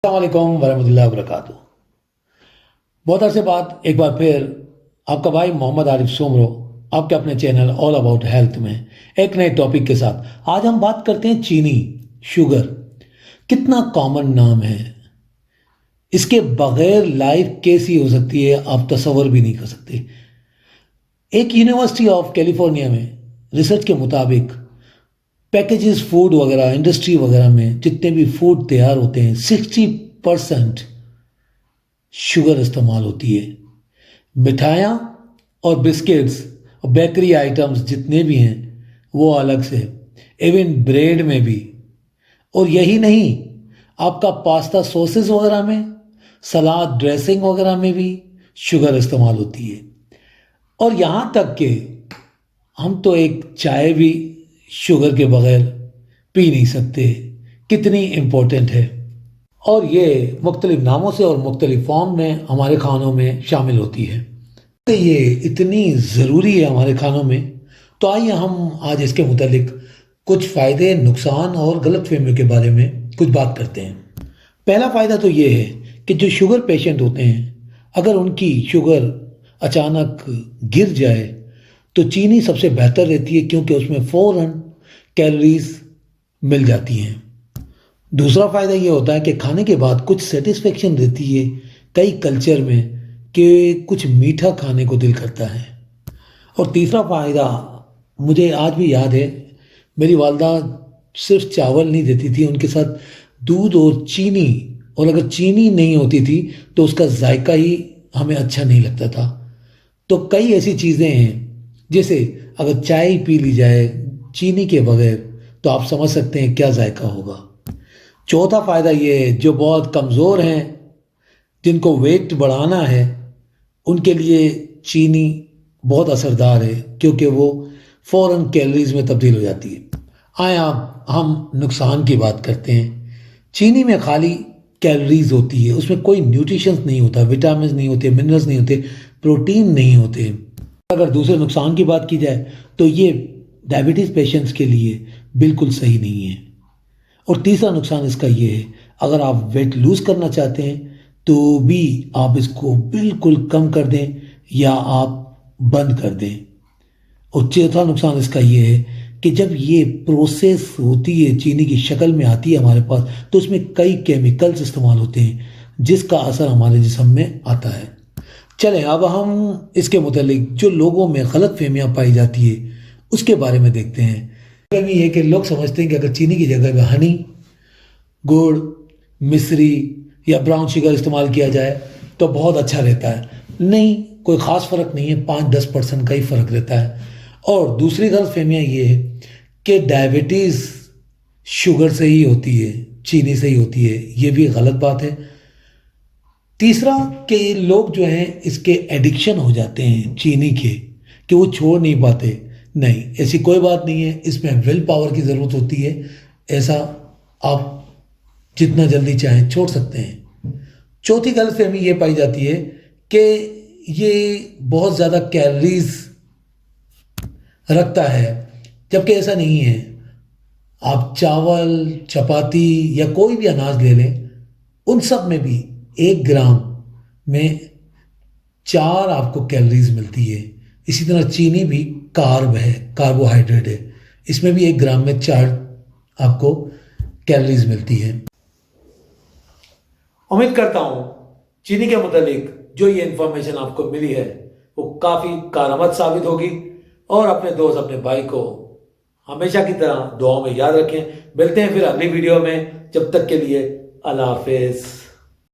السلام علیکم ورحمۃ اللہ وبرکاتہ۔ بہت عرصے بعد ایک بار پھر آپ کا بھائی محمد عارف سومرو آپ کے اپنے چینل آل اباؤٹ ہیلتھ میں ایک نئے ٹاپک کے ساتھ آج ہم بات کرتے ہیں چینی، شوگر۔ کتنا کامن نام ہے، اس کے بغیر لائف کیسی ہو سکتی ہے آپ تصور بھی نہیں کر سکتے۔ ایک یونیورسٹی آف کیلیفورنیا میں ریسرچ کے مطابق پیکیجز فوڈ وغیرہ انڈسٹری وغیرہ میں جتنے بھی فوڈ تیار ہوتے ہیں 60% شوگر استعمال ہوتی ہے۔ مٹھائیاں اور بسکٹس اور بیکری آئٹمز جتنے بھی ہیں وہ الگ سے، ایون بریڈ میں بھی۔ اور یہی نہیں، آپ کا پاستا سوسز وغیرہ میں، سلاد ڈریسنگ وغیرہ میں بھی شوگر استعمال ہوتی ہے۔ اور یہاں تک کہ ہم تو ایک چائے بھی شوگر کے بغیر پی نہیں سکتے، کتنی امپورٹنٹ ہے۔ اور یہ مختلف ناموں سے اور مختلف فارم میں ہمارے کھانوں میں شامل ہوتی ہے۔ یہ اتنی ضروری ہے ہمارے کھانوں میں، تو آئیے ہم آج اس کے متعلق کچھ فائدے، نقصان اور غلط فہمیوں کے بارے میں کچھ بات کرتے ہیں۔ پہلا فائدہ تو یہ ہے کہ جو شوگر پیشنٹ ہوتے ہیں، اگر ان کی شوگر اچانک گر جائے تو چینی سب سے بہتر رہتی ہے، کیونکہ اس میں فوراً کیلوریز مل جاتی ہیں۔ دوسرا فائدہ یہ ہوتا ہے کہ کھانے کے بعد کچھ سیٹسفیکشن رہتی ہے کئی کلچر میں کہ کچھ میٹھا کھانے کو دل کرتا ہے۔ اور تیسرا فائدہ مجھے آج بھی یاد ہے، میری والدہ صرف چاول نہیں دیتی تھی، ان کے ساتھ دودھ اور چینی، اور اگر چینی نہیں ہوتی تھی تو اس کا ذائقہ ہی ہمیں اچھا نہیں لگتا تھا۔ تو کئی ایسی چیزیں ہیں، جیسے اگر چائے پی لی جائے چینی کے بغیر تو آپ سمجھ سکتے ہیں کیا ذائقہ ہوگا۔ چوتھا فائدہ یہ ہے، جو بہت کمزور ہیں، جن کو ویٹ بڑھانا ہے، ان کے لیے چینی بہت اثردار ہے، کیونکہ وہ فوراً کیلوریز میں تبدیل ہو جاتی ہے۔ آئیں آپ ہم نقصان کی بات کرتے ہیں۔ چینی میں خالی کیلوریز ہوتی ہے، اس میں کوئی نیوٹریشنز نہیں ہوتا، وٹامنز نہیں ہوتے، منرلز نہیں ہوتے، پروٹین نہیں ہوتے۔ اگر دوسرے نقصان کی بات کی جائے تو یہ ڈائبٹیز پیشنٹس کے لیے بالکل صحیح نہیں ہے۔ اور تیسرا نقصان اس کا یہ ہے، اگر آپ ویٹ لوز کرنا چاہتے ہیں تو بھی آپ اس کو بالکل کم کر دیں یا آپ بند کر دیں۔ اور چوتھا نقصان اس کا یہ ہے کہ جب یہ پروسیس ہوتی ہے، چینی کی شکل میں آتی ہے ہمارے پاس، تو اس میں کئی کیمیکلز استعمال ہوتے ہیں جس کا اثر ہمارے جسم میں آتا ہے۔ چلیں اب ہم اس کے متعلق جو لوگوں میں غلط فہمیاں پائی جاتی ہے اس کے بارے میں دیکھتے ہیں۔ یہ ہے کہ لوگ سمجھتے ہیں کہ اگر چینی کی جگہ پہ ہنی، گڑ، مصری یا براؤن شوگر استعمال کیا جائے تو بہت اچھا رہتا ہے۔ نہیں، کوئی خاص فرق نہیں ہے، 5-10% کا ہی فرق رہتا ہے۔ اور دوسری غلط فہمیاں یہ ہے کہ ڈائبٹیز شوگر سے ہی ہوتی ہے، چینی سے ہی ہوتی ہے، یہ بھی غلط بات ہے۔ تیسرا کہ لوگ جو ہیں اس کے ایڈکشن ہو جاتے ہیں چینی کے، کہ وہ چھوڑ نہیں پاتے۔ نہیں، ایسی کوئی بات نہیں ہے، اس میں ول پاور کی ضرورت ہوتی ہے، ایسا آپ جتنا جلدی چاہیں چھوڑ سکتے ہیں۔ چوتھی غلط فہمی یہ پائی جاتی ہے کہ یہ بہت زیادہ کیلوریز رکھتا ہے، جبکہ ایسا نہیں ہے۔ آپ چاول، چپاتی یا کوئی بھی اناج لے لیں، ان سب میں بھی 1 گرام میں 4 آپ کو کیلوریز ملتی ہے۔ اسی طرح چینی بھی کارب ہے، کاربوہائیڈریٹ ہے، اس میں بھی 1 گرام میں 4 آپ کو کیلوریز ملتی ہے۔ امید کرتا ہوں چینی کے متعلق جو یہ انفارمیشن آپ کو ملی ہے وہ کافی کارآمد ثابت ہوگی، اور اپنے دوست، اپنے بھائی کو ہمیشہ کی طرح دعاؤں میں یاد رکھیں۔ ملتے ہیں پھر اگلی ویڈیو میں، جب تک کے لیے اللہ حافظ۔